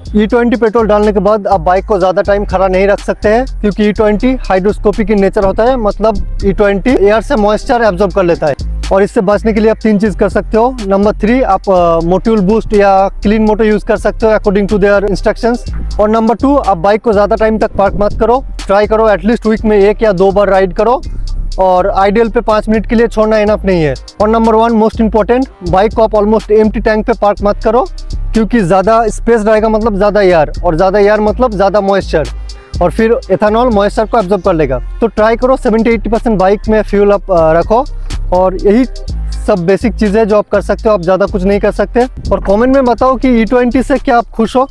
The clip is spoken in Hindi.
E20 पेट्रोल डालने के बाद आप बाइक को ज़्यादा टाइम खड़ा नहीं रख सकते हैं, क्योंकि E20 हाइड्रोस्कोपिक इन नेचर होता है, मतलब E20 एयर से मॉइस्चर एब्जॉर्ब कर लेता है। और इससे बचने के लिए आप 3 चीज़ कर सकते हो। नंबर 3, आप मोट्यूल बूस्ट या क्लीन मोटर यूज़ कर सकते हो अकॉर्डिंग टू देयर इंस्ट्रक्शंस। और नंबर 2, आप बाइक को ज़्यादा टाइम तक पार्क मत करो, ट्राई करो एटलीस्ट वीक में 1 या 2 बार राइड करो, और आइडियल पे 5 मिनट के लिए छोड़ना इनफ नहीं है। और नंबर 1 मोस्ट इंपॉर्टेंट, बाइक को आप ऑलमोस्ट एम्प्टी टैंक पे पार्क मत करो, क्योंकि ज़्यादा स्पेस रहेगा मतलब ज़्यादा एयर, और ज़्यादा एयर मतलब ज़्यादा मॉइस्चर, और फिर एथेनॉल मॉइस्चर को एब्जॉर्ब कर लेगा। तो ट्राई करो 70-80% बाइक में फ्यूल अप रखो, और यही सब बेसिक चीज़ें जो आप कर सकते हो, आप ज़्यादा कुछ नहीं कर सकते। और कमेंट में बताओ कि E20 से क्या आप खुश हो।